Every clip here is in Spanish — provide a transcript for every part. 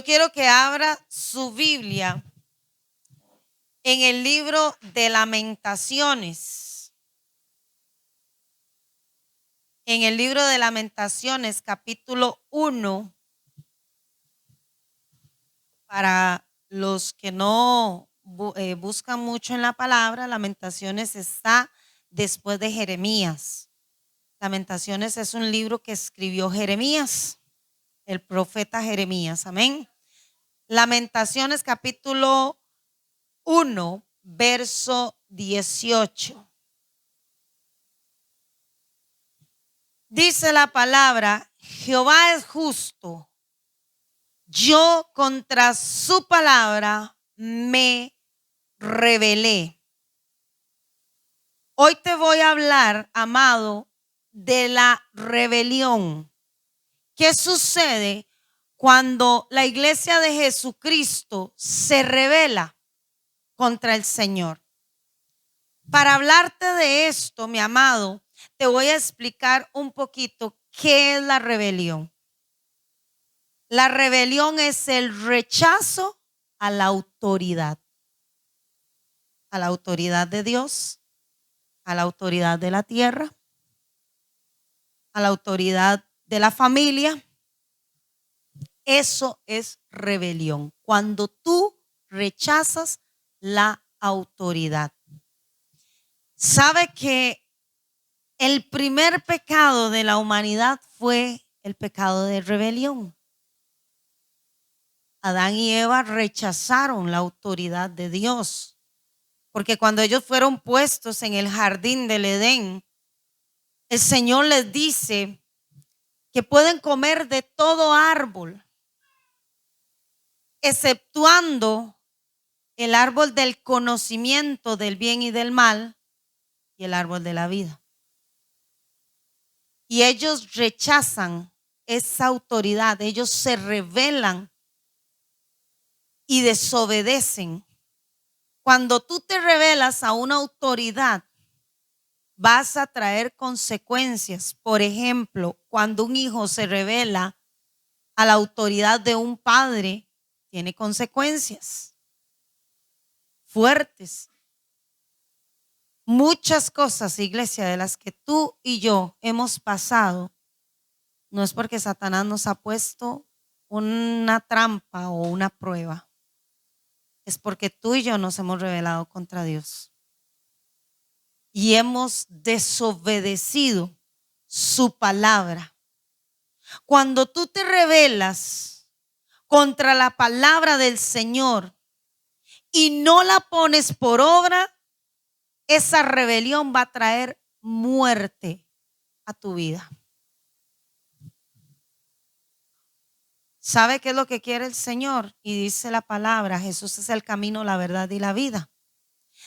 Yo quiero que abra su Biblia en el libro de Lamentaciones. En el libro de Lamentaciones, capítulo 1. Para los que no buscan mucho en la palabra, Lamentaciones está después de Jeremías. Lamentaciones es un libro que escribió Jeremías, el profeta Jeremías. Amén. Lamentaciones capítulo 1, verso 18. Dice la palabra: Jehová es justo. Yo contra su palabra me rebelé. Hoy te voy a hablar, amado, de la rebelión. ¿Qué sucede cuando la iglesia de Jesucristo se rebela contra el Señor? Para hablarte de esto, mi amado, te voy a explicar un poquito qué es la rebelión. La rebelión es el rechazo a la autoridad de Dios, a la autoridad de la tierra, a la autoridad de la familia. Eso es rebelión, cuando tú rechazas la autoridad. ¿Sabe que el primer pecado de la humanidad fue el pecado de rebelión? Adán y Eva rechazaron la autoridad de Dios, porque cuando ellos fueron puestos en el jardín del Edén, el Señor les dice que pueden comer de todo árbol, exceptuando el árbol del conocimiento del bien y del mal y el árbol de la vida. Y ellos rechazan esa autoridad, ellos se rebelan y desobedecen. Cuando tú te rebelas a una autoridad, vas a traer consecuencias. Por ejemplo, cuando un hijo se rebela a la autoridad de un padre, tiene consecuencias fuertes. Muchas cosas, iglesia, de las que tú y yo hemos pasado, no es porque Satanás nos ha puesto una trampa o una prueba. Es porque tú y yo nos hemos rebelado contra Dios y hemos desobedecido su palabra. Cuando tú te rebelas contra la palabra del Señor y no la pones por obra, esa rebelión va a traer muerte a tu vida. ¿Sabe qué es lo que quiere el Señor? Y dice la palabra: Jesús es el camino, la verdad y la vida.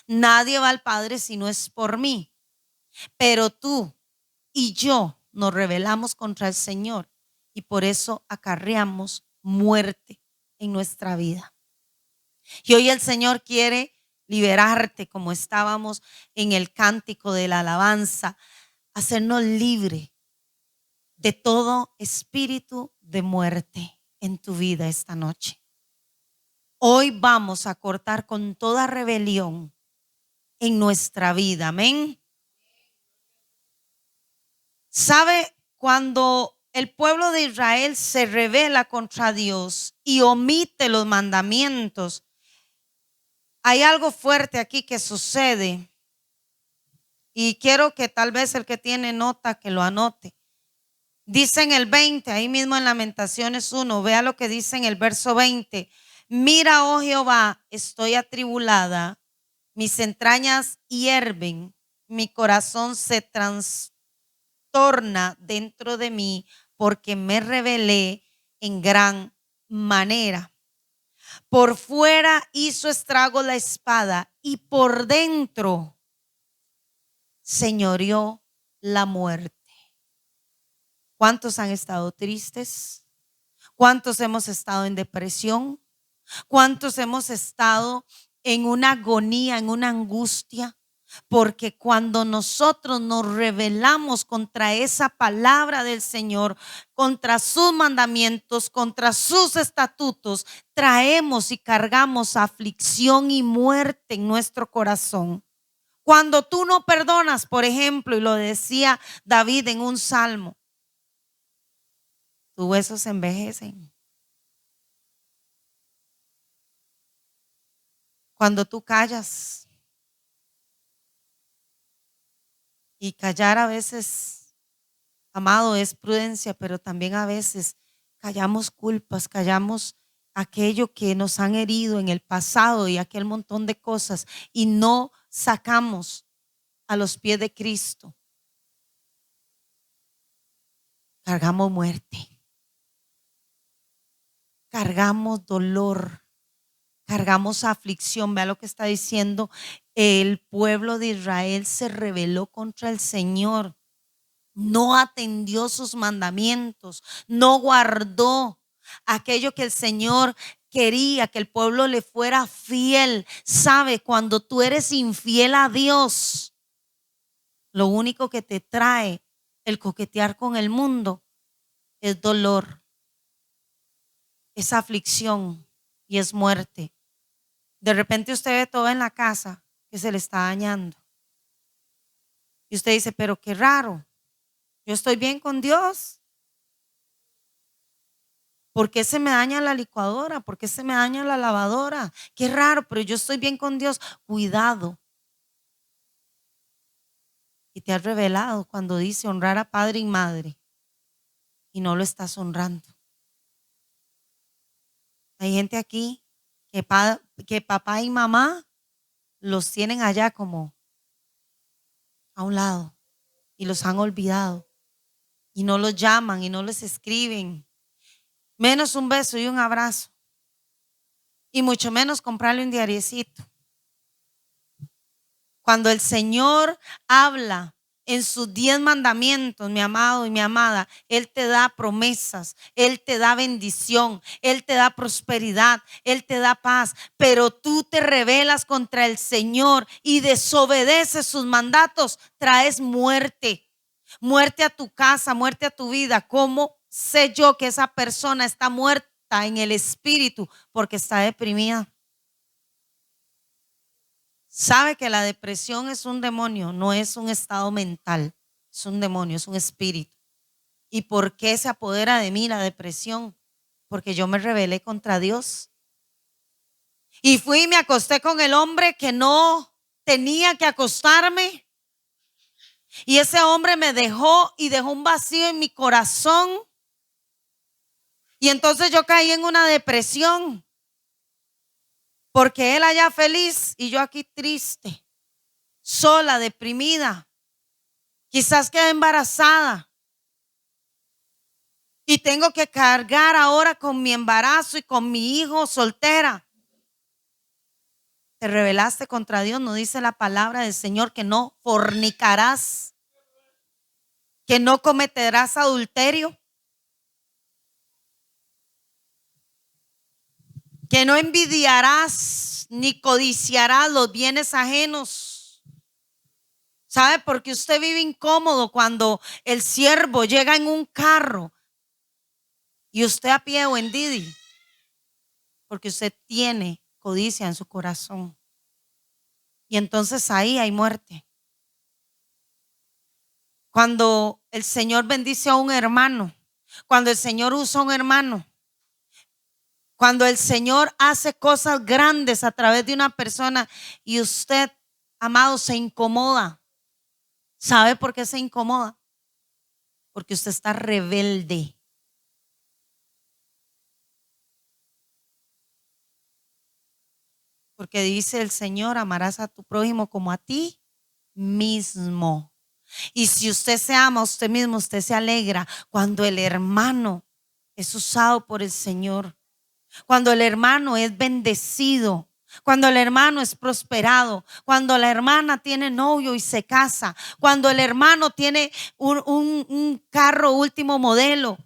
Nadie va al Padre si no es por mí. Pero tú y yo nos rebelamos contra el Señor y por eso acarreamos muerte en nuestra vida. Y hoy el Señor quiere liberarte, como estábamos en el cántico de la alabanza, hacernos libre de todo espíritu de muerte en tu vida esta noche. Hoy vamos a cortar con toda rebelión en nuestra vida. Amén. ¿Sabe? Cuando el pueblo de Israel se rebela contra Dios y omite los mandamientos, hay algo fuerte aquí que sucede. Y quiero que tal vez el que tiene nota que lo anote. Dice en el 20, ahí mismo en Lamentaciones 1, vea lo que dice en el verso 20. Mira, oh Jehová, estoy atribulada, mis entrañas hierven, mi corazón se trastorna dentro de mí, porque me rebelé en gran manera. Por fuera hizo estrago la espada y por dentro señoreó la muerte. ¿Cuántos han estado tristes? ¿Cuántos hemos estado en depresión? ¿Cuántos hemos estado en una agonía, en una angustia? Porque cuando nosotros nos rebelamos contra esa palabra del Señor, contra sus mandamientos, contra sus estatutos, traemos y cargamos aflicción y muerte en nuestro corazón. Cuando tú no perdonas, por ejemplo, y lo decía David en un salmo, tus huesos envejecen. Cuando tú callas, y callar a veces, amado, es prudencia, pero también a veces callamos culpas, callamos aquello que nos han herido en el pasado y aquel montón de cosas, y no sacamos a los pies de Cristo. Cargamos muerte, cargamos dolor, cargamos aflicción. Vea lo que está diciendo. El pueblo de Israel se rebeló contra el Señor, no atendió sus mandamientos, no guardó aquello que el Señor quería, que el pueblo le fuera fiel. Sabe, cuando tú eres infiel a Dios, lo único que te trae el coquetear con el mundo es dolor, es aflicción y es muerte. De repente usted ve todo en la casa que se le está dañando. Y usted dice, pero qué raro, yo estoy bien con Dios. ¿Por qué se me daña la licuadora? ¿Por qué se me daña la lavadora? Qué raro, pero yo estoy bien con Dios. Cuidado. Y te has revelado cuando dice honrar a padre y madre y no lo estás honrando. Hay gente aquí que papá y mamá los tienen allá como a un lado y los han olvidado y no los llaman y no les escriben, menos un beso y un abrazo, y mucho menos comprarle un diariecito. Cuando el Señor habla en sus 10 mandamientos, mi amado y mi amada, Él te da promesas, Él te da bendición, Él te da prosperidad, Él te da paz, pero tú te rebelas contra el Señor y desobedeces sus mandatos, traes muerte, muerte a tu casa, muerte a tu vida. ¿Cómo sé yo que esa persona está muerta en el espíritu? Porque está deprimida. Sabe que la depresión es un demonio, no es un estado mental, es un demonio, es un espíritu. ¿Y por qué se apodera de mí la depresión? Porque yo me rebelé contra Dios. Y fui y me acosté con el hombre que no tenía que acostarme. Y ese hombre me dejó y dejó un vacío en mi corazón. Y entonces yo caí en una depresión. Porque él allá feliz y yo aquí triste, sola, deprimida. Quizás quedé embarazada y tengo que cargar ahora con mi embarazo y con mi hijo soltera. Te rebelaste contra Dios, no dice la palabra del Señor que no fornicarás, que no cometerás adulterio, que no envidiarás ni codiciarás los bienes ajenos. ¿Sabe? Porque usted vive incómodo cuando el siervo llega en un carro y usted a pie o en Didi, porque usted tiene codicia en su corazón. Y entonces ahí hay muerte. Cuando el Señor bendice a un hermano, cuando el Señor usa a un hermano, cuando el Señor hace cosas grandes a través de una persona y usted, amado, se incomoda. ¿Sabe por qué se incomoda? Porque usted está rebelde. Porque dice el Señor, amarás a tu prójimo como a ti mismo. Y si usted se ama a usted mismo, usted se alegra cuando el hermano es usado por el Señor, cuando el hermano es bendecido, cuando el hermano es prosperado, cuando la hermana tiene novio y se casa, cuando el hermano tiene un carro último modelo.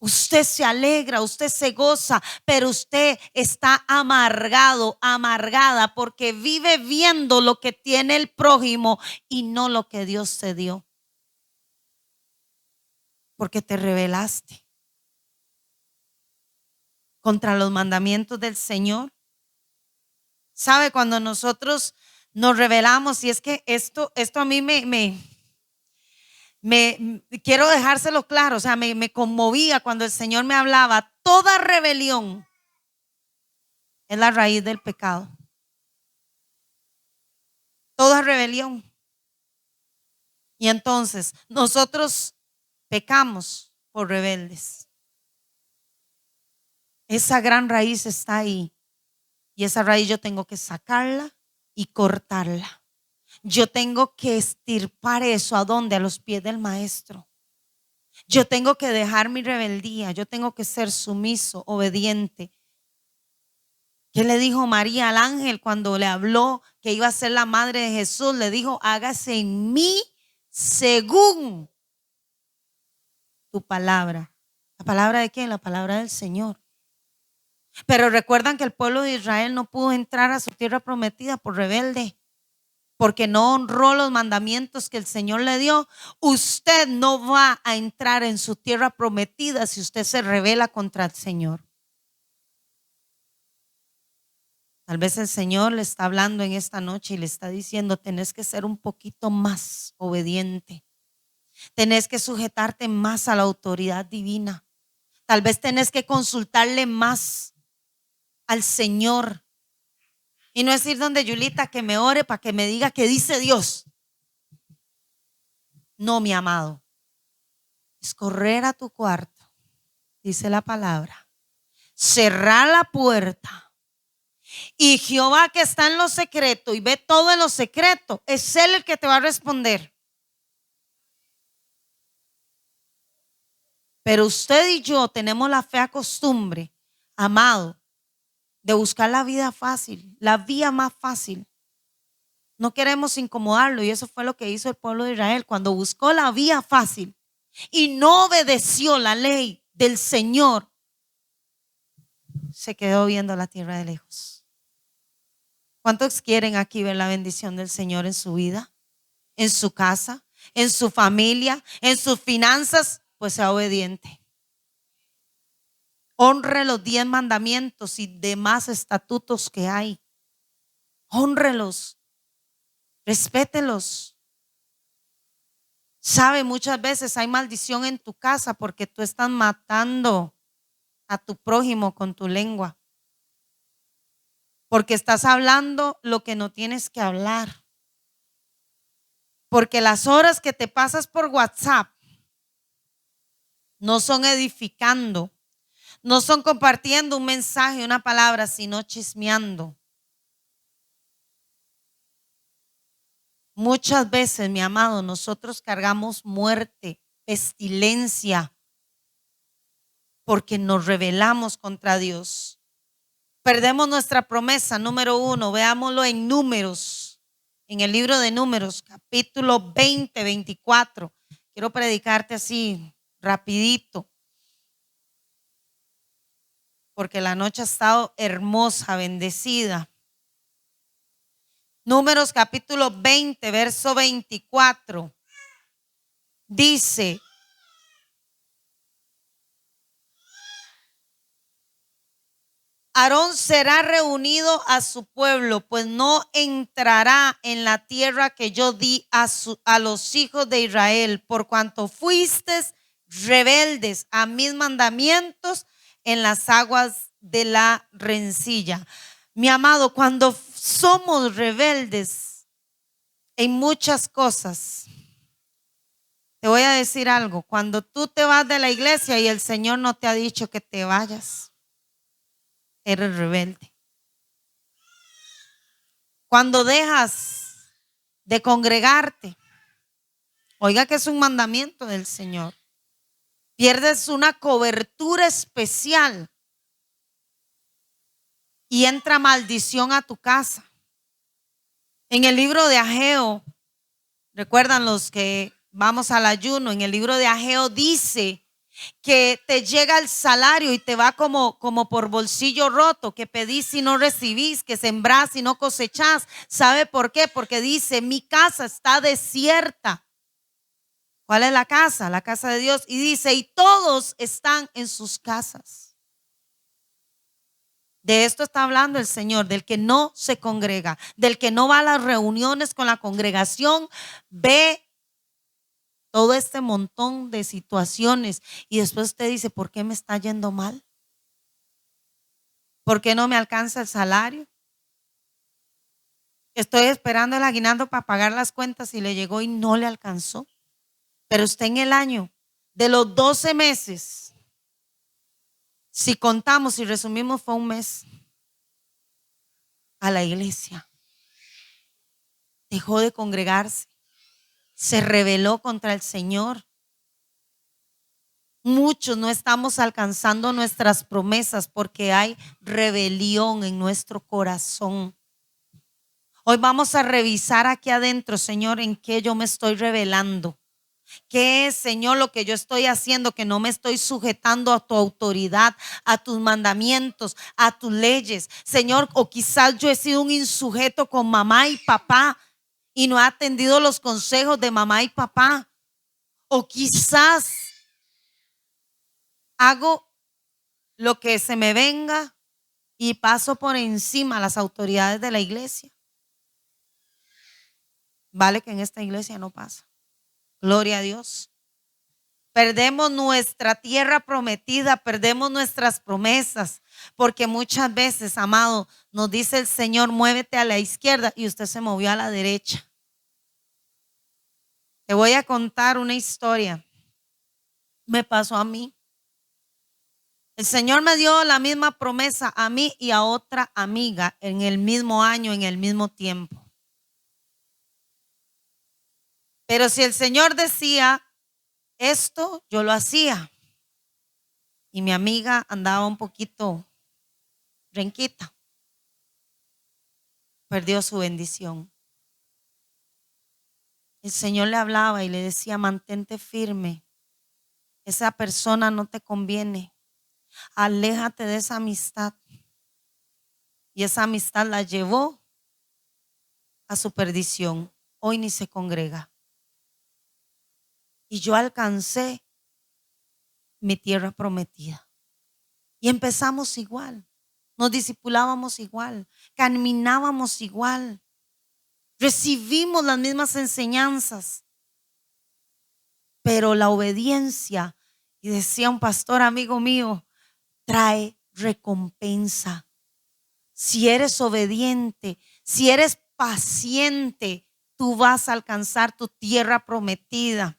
Usted se alegra, usted se goza, pero usted está amargado, amargada, porque vive viendo lo que tiene el prójimo y no lo que Dios te dio. Porque te rebelaste contra los mandamientos del Señor. ¿Sabe? Cuando nosotros nos rebelamos, y es que esto a mí quiero dejárselo claro, o sea, me conmovía cuando el Señor me hablaba. Toda rebelión es la raíz del pecado. Toda rebelión. Y entonces nosotros pecamos por rebeldes. Esa gran raíz está ahí. Y esa raíz yo tengo que sacarla y cortarla. Yo tengo que extirpar eso. ¿A dónde? A los pies del maestro. Yo tengo que dejar mi rebeldía. Yo tengo que ser sumiso, obediente. ¿Qué le dijo María al ángel cuando le habló que iba a ser la madre de Jesús? Le dijo: hágase en mí según tu palabra. ¿La palabra de quién? La palabra del Señor. Pero recuerdan que el pueblo de Israel no pudo entrar a su tierra prometida por rebelde, porque no honró los mandamientos que el Señor le dio. Usted no va a entrar en su tierra prometida si usted se rebela contra el Señor. Tal vez el Señor le está hablando en esta noche y le está diciendo: tenés que ser un poquito más obediente. Tenés que sujetarte más a la autoridad divina. Tal vez tenés que consultarle más al Señor. Y no es ir donde Yulita que me ore para que me diga qué dice Dios. No, mi amado. Es correr a tu cuarto, dice la palabra, cerrar la puerta, y Jehová, que está en lo secreto y ve todo en lo secreto, es Él el que te va a responder. Pero usted y yo tenemos la fea costumbre, amado, de buscar la vida fácil, la vía más fácil. No queremos incomodarlo, y eso fue lo que hizo el pueblo de Israel cuando buscó la vía fácil y no obedeció la ley del Señor. Se quedó viendo la tierra de lejos. ¿Cuántos quieren aquí ver la bendición del Señor en su vida, en su casa, en su familia, en sus finanzas? Pues sea obediente. Honre los 10 mandamientos y demás estatutos que hay. Hónrelos. Respételos. Sabe, muchas veces hay maldición en tu casa porque tú estás matando a tu prójimo con tu lengua. Porque estás hablando lo que no tienes que hablar. Porque las horas que te pasas por WhatsApp no son edificando, no son compartiendo un mensaje, una palabra, sino chismeando. Muchas veces, mi amado, nosotros cargamos muerte, pestilencia, porque nos rebelamos contra Dios. Perdemos nuestra promesa. Número 1, veámoslo en Números, en el libro de Números, capítulo 20, 24. Quiero predicarte así, rapidito, porque la noche ha estado hermosa, bendecida. Números capítulo 20, verso 24. Dice: Aarón será reunido a su pueblo, pues no entrará en la tierra que yo di a los hijos de Israel, por cuanto fuisteis rebeldes a mis mandamientos en las aguas de la rencilla. Mi amado, cuando somos rebeldes en muchas cosas, te voy a decir algo: cuando tú te vas de la iglesia y el Señor no te ha dicho que te vayas, eres rebelde. Cuando dejas de congregarte, oiga que es un mandamiento del Señor, pierdes una cobertura especial y entra maldición a tu casa. En el libro de Ageo, recuerdan los que vamos al ayuno, en el libro de Ageo dice que te llega el salario y te va como por bolsillo roto, que pedís y no recibís, que sembrás y no cosechás. ¿Sabe por qué? Porque dice, mi casa está desierta. ¿Cuál es la casa? La casa de Dios. Y dice, y todos están en sus casas. De esto está hablando el Señor, del que no se congrega, del que no va a las reuniones con la congregación, ve todo este montón de situaciones y después usted dice, ¿por qué me está yendo mal? ¿Por qué no me alcanza el salario? Estoy esperando el aguinaldo para pagar las cuentas y le llegó y no le alcanzó. Pero usted en el año de los 12 meses, si contamos y resumimos, fue un mes a la iglesia. Dejó de congregarse. Se rebeló contra el Señor. Muchos no estamos alcanzando nuestras promesas porque hay rebelión en nuestro corazón. Hoy vamos a revisar aquí adentro, Señor, en qué yo me estoy rebelando. ¿Qué es, Señor, lo que yo estoy haciendo? Que no me estoy sujetando a tu autoridad, a tus mandamientos, a tus leyes. Señor, o quizás yo he sido un insujeto con mamá y papá y no he atendido los consejos de mamá y papá. O quizás hago lo que se me venga y paso por encima a las autoridades de la iglesia. Vale que en esta iglesia no pasa. Gloria a Dios. Perdemos nuestra tierra prometida, perdemos nuestras promesas, porque muchas veces, amado, nos dice el Señor, muévete a la izquierda y usted se movió a la derecha. Te voy a contar una historia. Me pasó a mí. El Señor me dio la misma promesa a mí y a otra amiga en el mismo año, en el mismo tiempo. Pero si el Señor decía esto, yo lo hacía. Y mi amiga andaba un poquito renquita. Perdió su bendición. El Señor le hablaba y le decía, mantente firme. Esa persona no te conviene. Aléjate de esa amistad. Y esa amistad la llevó a su perdición. Hoy ni se congrega. Y yo alcancé mi tierra prometida. Y empezamos igual. Nos discipulábamos igual. Caminábamos igual. Recibimos las mismas enseñanzas. Pero la obediencia, y decía un pastor amigo mío, trae recompensa. Si eres obediente, si eres paciente, tú vas a alcanzar tu tierra prometida.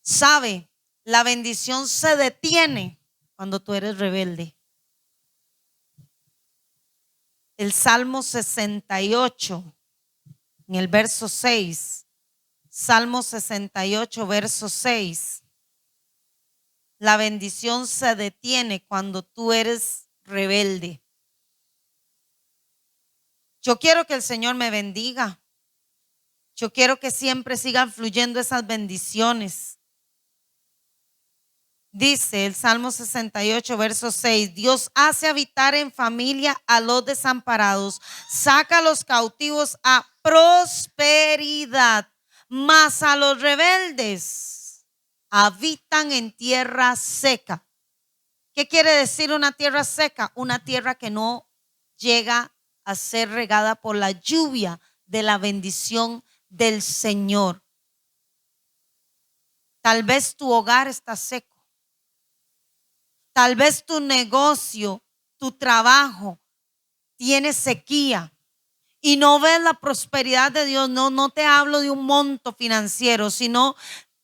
¿Sabe? La bendición se detiene cuando tú eres rebelde. El Salmo 68, en el verso 6. Salmo 68, verso 6. La bendición se detiene cuando tú eres rebelde. Yo quiero que el Señor me bendiga. Yo quiero que siempre sigan fluyendo esas bendiciones. Dice el Salmo 68, verso 6, Dios hace habitar en familia a los desamparados, saca a los cautivos a prosperidad, mas a los rebeldes habitan en tierra seca. ¿Qué quiere decir una tierra seca? Una tierra que no llega a ser regada por la lluvia de la bendición del Señor. Tal vez tu hogar está seco. Tal vez tu negocio, tu trabajo tiene sequía y no ves la prosperidad de Dios. No te hablo de un monto financiero, sino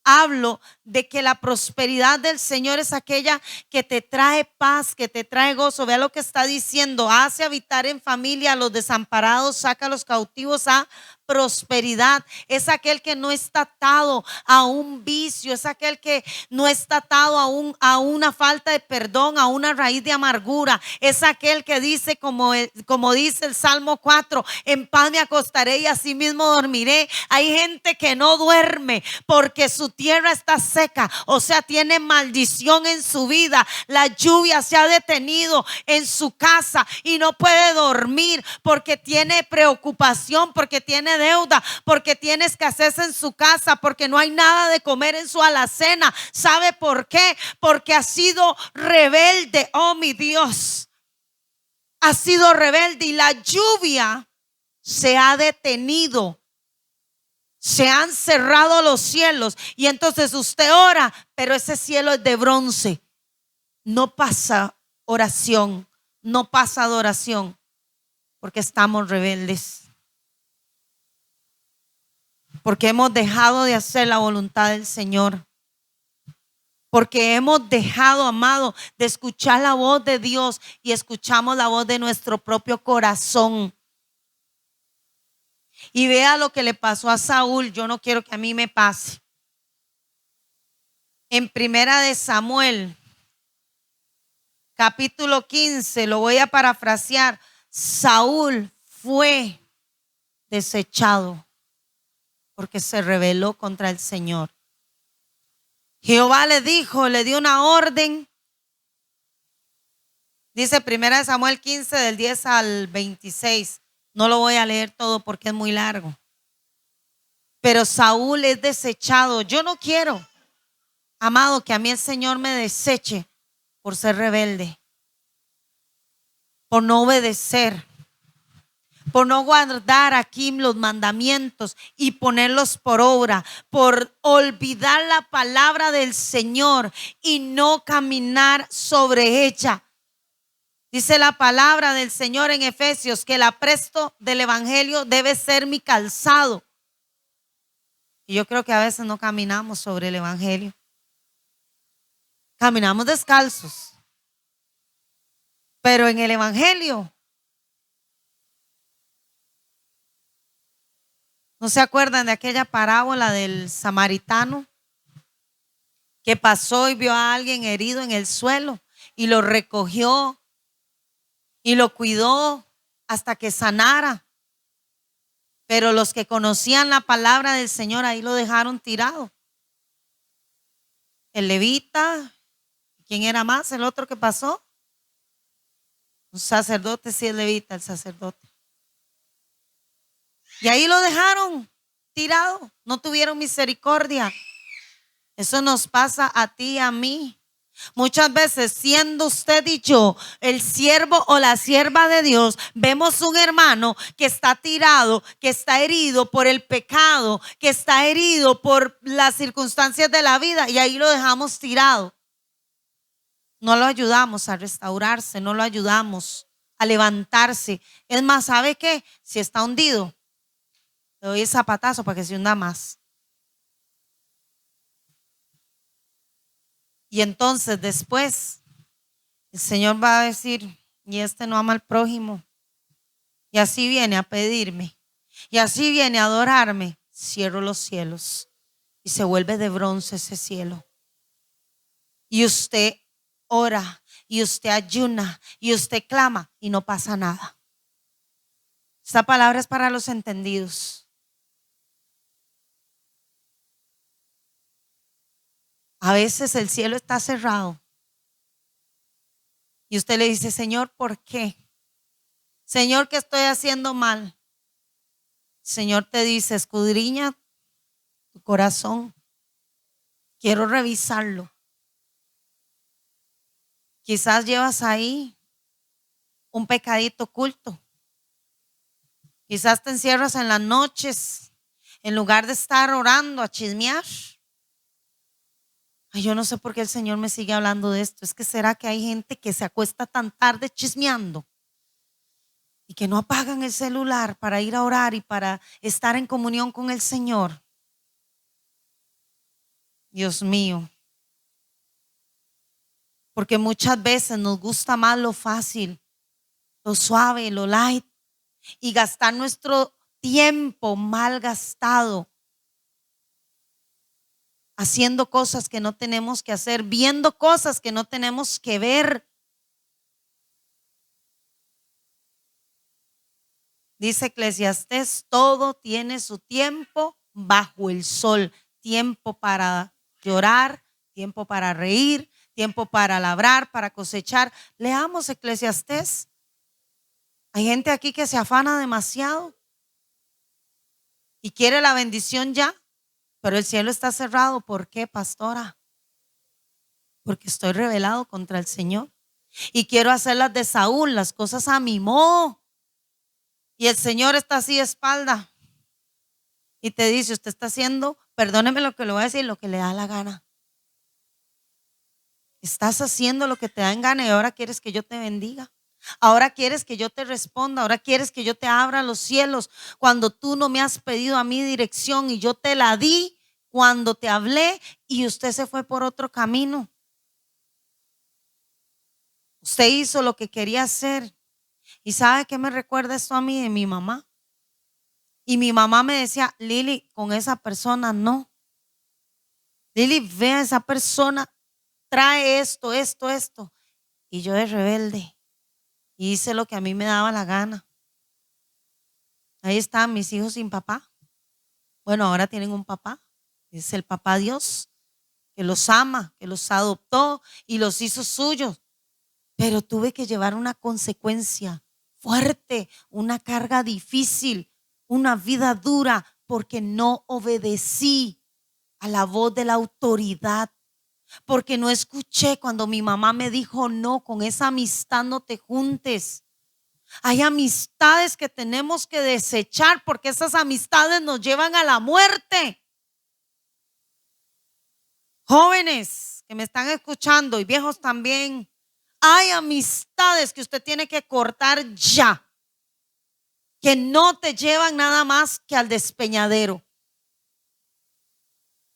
hablo de que la prosperidad del Señor es aquella que te trae paz, que te trae gozo. Vea lo que está diciendo: hace habitar en familia a los desamparados, saca a los cautivos a prosperidad, es aquel que no está atado a un vicio, es aquel que no está atado a una falta de perdón, a una raíz de amargura, es aquel que dice como dice el Salmo 4, en paz me acostaré y así mismo dormiré. Hay gente que no duerme porque su tierra está seca, o sea, tiene maldición en su vida. La lluvia se ha detenido en su casa y no puede dormir porque tiene preocupación, porque tiene deuda, porque tiene escasez en su casa, porque no hay nada de comer en su alacena. ¿Sabe por qué? Porque ha sido rebelde. Oh, mi Dios, ha sido rebelde y la lluvia se ha detenido. Se han cerrado los cielos y entonces usted ora, pero ese cielo es de bronce. No pasa oración, no pasa adoración, porque estamos rebeldes. Porque hemos dejado de hacer la voluntad del Señor. Porque hemos dejado, amado, de escuchar la voz de Dios y escuchamos la voz de nuestro propio corazón. Y vea lo que le pasó a Saúl. Yo no quiero que a mí me pase. En Primera de Samuel, capítulo 15, lo voy a parafrasear. Saúl fue desechado porque se rebeló contra el Señor. Jehová le dio una orden. Dice Primera de Samuel 15 del 10 al 26. No lo voy a leer todo porque es muy largo. Pero Saúl es desechado. Yo no quiero, amado, que a mí el Señor me deseche por ser rebelde, por no obedecer, por no guardar aquí los mandamientos y ponerlos por obra, por olvidar la palabra del Señor y no caminar sobre ella. Dice la palabra del Señor en Efesios que el apresto del evangelio debe ser mi calzado. Y yo creo que a veces no caminamos sobre el evangelio. Caminamos descalzos. Pero en el evangelio, ¿no se acuerdan de aquella parábola del samaritano que pasó y vio a alguien herido en el suelo y lo recogió y lo cuidó hasta que sanara? Pero los que conocían la palabra del Señor ahí lo dejaron tirado. El levita, ¿quién era más? El otro que pasó, un sacerdote, sí, el levita, el sacerdote. Y ahí lo dejaron tirado, no tuvieron misericordia. Eso nos pasa a ti y a mí. Muchas veces, siendo usted y yo el siervo o la sierva de Dios, vemos un hermano que está tirado, que está herido por el pecado, que está herido por las circunstancias de la vida y ahí lo dejamos tirado. No lo ayudamos a restaurarse, no lo ayudamos a levantarse. Es más, ¿sabe qué? Si está hundido, le doy el zapatazo para que se hunda más. Y entonces después el Señor va a decir, y este no ama al prójimo. Y así viene a pedirme. Y así viene a adorarme. Cierro los cielos. Y se vuelve de bronce ese cielo. Y usted ora. Y usted ayuna. Y usted clama. Y no pasa nada. Esta palabra es para los entendidos. A veces el cielo está cerrado. Y usted le dice, Señor, ¿por qué? Señor, ¿qué estoy haciendo mal? Señor te dice, escudriña tu corazón. Quiero revisarlo. Quizás llevas ahí un pecadito oculto. Quizás te encierras en las noches en lugar de estar orando a chismear. Ay, yo no sé por qué el Señor me sigue hablando de esto. Es que será que hay gente que se acuesta tan tarde chismeando y que no apagan el celular para ir a orar y para estar en comunión con el Señor. Dios mío. Porque muchas veces nos gusta más lo fácil, lo suave, lo light y gastar nuestro tiempo mal gastado haciendo cosas que no tenemos que hacer, viendo cosas que no tenemos que ver. Dice Eclesiastés, todo tiene su tiempo bajo el sol. Tiempo para llorar, tiempo para reír, tiempo para labrar, para cosechar. Leamos Eclesiastés. Hay gente aquí que se afana demasiado y quiere la bendición ya, pero el cielo está cerrado. ¿Por qué, pastora? Porque estoy rebelado contra el Señor y quiero hacer las de Saúl, las cosas a mi modo. Y el Señor está así de espalda y te dice, usted está haciendo, perdóneme lo que le voy a decir, lo que le da la gana. Estás haciendo lo que te da en gana y ahora quieres que yo te bendiga. Ahora quieres que yo te responda, ahora quieres que yo te abra los cielos cuando tú no me has pedido a mí dirección y yo te la di cuando te hablé y usted se fue por otro camino. Usted hizo lo que quería hacer. ¿Y sabe qué me recuerda esto a mí de mi mamá? Y mi mamá me decía, Lili, con esa persona no. Lili, ve a esa persona, trae esto. Y yo de rebelde y hice lo que a mí me daba la gana. Ahí están mis hijos sin papá. Bueno, ahora tienen un papá. Es el papá Dios, que los ama, que los adoptó y los hizo suyos. Pero tuve que llevar una consecuencia fuerte, una carga difícil, una vida dura, porque no obedecí a la voz de la autoridad, porque no escuché cuando mi mamá me dijo, no, con esa amistad no te juntes. Hay amistades que tenemos que desechar porque esas amistades nos llevan a la muerte. Jóvenes que me están escuchando y viejos también, hay amistades que usted tiene que cortar ya, que no te llevan nada más que al despeñadero.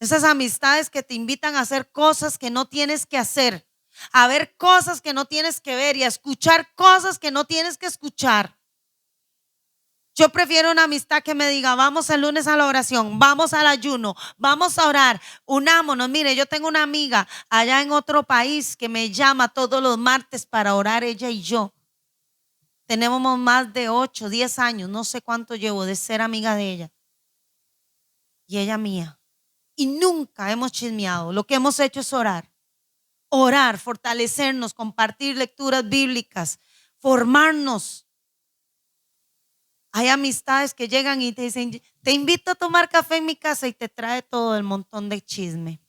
Esas amistades que te invitan a hacer cosas que no tienes que hacer, a ver cosas que no tienes que ver y a escuchar cosas que no tienes que escuchar. Yo prefiero una amistad que me diga, vamos el lunes a la oración, vamos al ayuno, vamos a orar, unámonos. Mire, yo tengo una amiga allá en otro país que me llama todos los martes para orar, ella y yo. Tenemos más de 8, 10 años, no sé cuánto llevo de ser amiga de ella. Y ella mía. Y nunca hemos chismeado. Lo que hemos hecho es orar. Orar, fortalecernos, compartir lecturas bíblicas, formarnos. Hay amistades que llegan y te dicen, te invito a tomar café en mi casa y te trae todo el montón de chisme.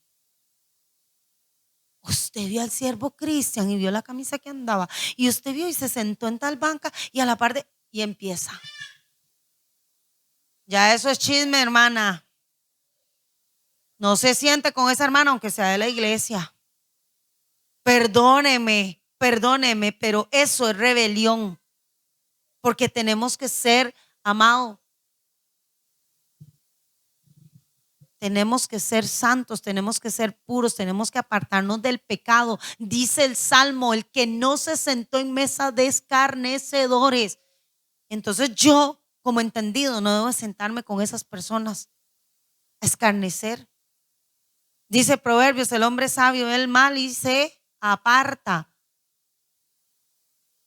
Usted vio al siervo Cristian y vio la camisa que andaba. Y usted vio y se sentó en tal banca y a la par de... Y empieza. Ya eso es chisme, hermana. No se siente con esa hermana aunque sea de la iglesia. Perdóneme, pero eso es rebelión. Porque tenemos que ser, amado, tenemos que ser santos, tenemos que ser puros, tenemos que apartarnos del pecado. Dice el Salmo, el que no se sentó en mesa de escarnecedores. Entonces yo, como entendido, no debo sentarme con esas personas a escarnecer. Dice Proverbios, el hombre sabio ve el mal y se aparta.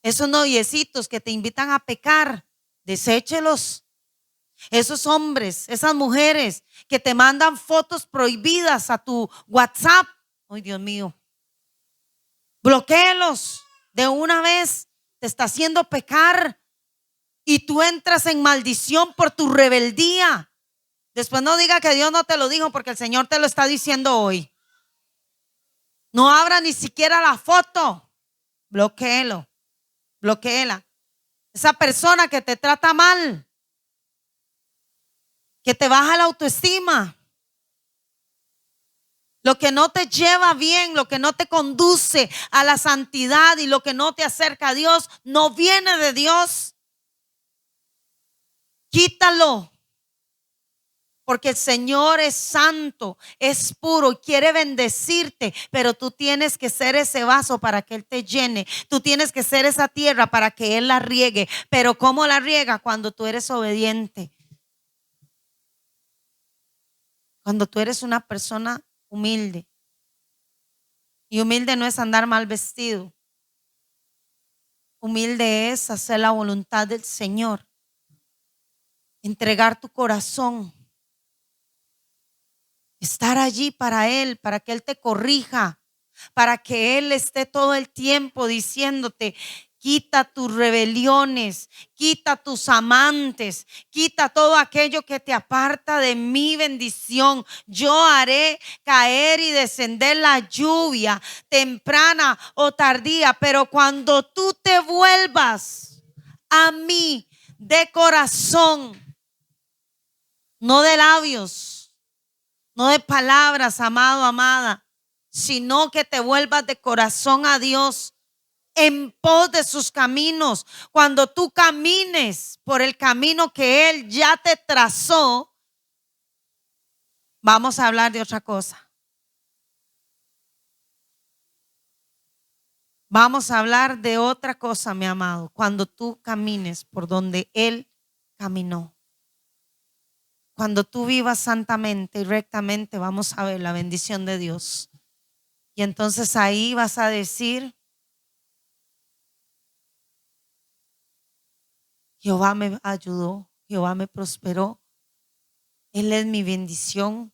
Esos noviecitos que te invitan a pecar, deséchelos. Esos hombres, esas mujeres que te mandan fotos prohibidas a tu WhatsApp, ay Dios mío, bloquéelos de una vez. Te está haciendo pecar y tú entras en maldición por tu rebeldía. Después no diga que Dios no te lo dijo, porque el Señor te lo está diciendo hoy. No abra ni siquiera la foto, bloquéelo. Bloquéela. Esa persona que te trata mal, que te baja la autoestima, lo que no te lleva bien, lo que no te conduce a la santidad y lo que no te acerca a Dios, no viene de Dios. Quítalo. Porque el Señor es santo, es puro y quiere bendecirte, pero tú tienes que ser ese vaso para que Él te llene. Tú tienes que ser esa tierra para que Él la riegue. Pero ¿cómo la riega? Cuando tú eres obediente. Cuando tú eres una persona humilde. Y humilde no es andar mal vestido. Humilde es hacer la voluntad del Señor. Entregar tu corazón. Estar allí para Él, para que Él te corrija, para que Él esté todo el tiempo diciéndote: quita tus rebeliones, quita tus amantes, quita todo aquello que te aparta de mi bendición. Yo haré caer y descender la lluvia, temprana o tardía, pero cuando tú te vuelvas a mí de corazón, no de labios, no de palabras, amado, amada, sino que te vuelvas de corazón a Dios, en pos de sus caminos. Cuando tú camines por el camino que Él ya te trazó, vamos a hablar de otra cosa. Vamos a hablar de otra cosa, mi amado. Cuando tú camines por donde Él caminó. Cuando tú vivas santamente y rectamente, vamos a ver la bendición de Dios. Y entonces ahí vas a decir: Jehová me ayudó, Jehová me prosperó, Él es mi bendición.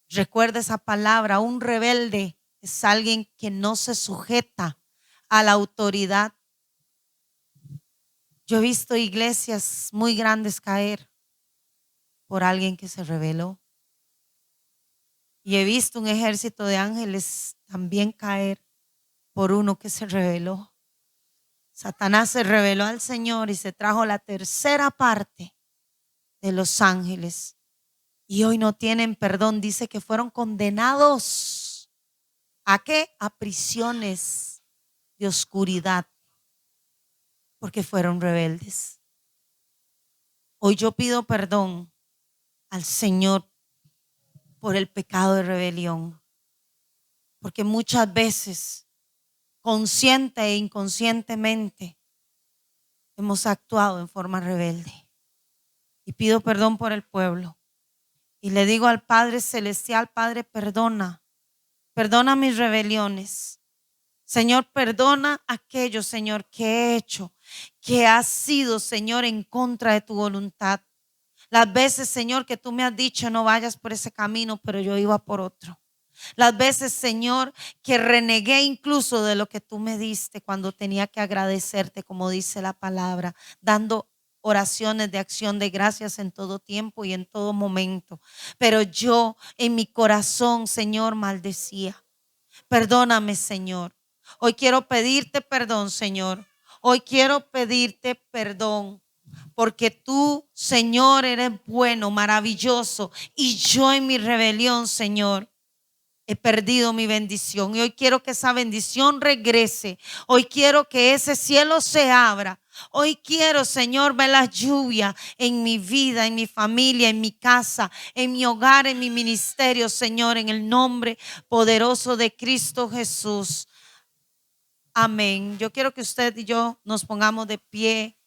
Recuerda esa palabra: un rebelde es alguien que no se sujeta a la autoridad. Yo he visto iglesias muy grandes caer por alguien que se rebeló. Y he visto un ejército de ángeles también caer por uno que se rebeló. Satanás se rebeló al Señor y se trajo la tercera parte de los ángeles. Y hoy no tienen perdón. Dice que fueron condenados. ¿A qué? A prisiones de oscuridad, porque fueron rebeldes. Hoy yo pido perdón al Señor por el pecado de rebelión, porque muchas veces, consciente e inconscientemente, hemos actuado en forma rebelde. Y pido perdón por el pueblo. Y le digo al Padre Celestial: Padre, perdona mis rebeliones. Señor, perdona aquello, Señor, que he hecho, que ha sido, Señor, en contra de tu voluntad. Las veces, Señor, que tú me has dicho: no vayas por ese camino, pero yo iba por otro. Las veces, Señor, que renegué incluso de lo que tú me diste cuando tenía que agradecerte, como dice la palabra, dando oraciones de acción de gracias en todo tiempo y en todo momento. Pero yo en mi corazón, Señor, maldecía. Perdóname, Señor. Hoy quiero pedirte perdón, Señor. Hoy quiero pedirte perdón, porque tú, Señor, eres bueno, maravilloso, y yo en mi rebelión, Señor, he perdido mi bendición. Y hoy quiero que esa bendición regrese. Hoy quiero que ese cielo se abra. Hoy quiero, Señor, ver la lluvia en mi vida, en mi familia, en mi casa, en mi hogar, en mi ministerio, Señor, en el nombre poderoso de Cristo Jesús. Amén. Yo quiero que usted y yo nos pongamos de pie.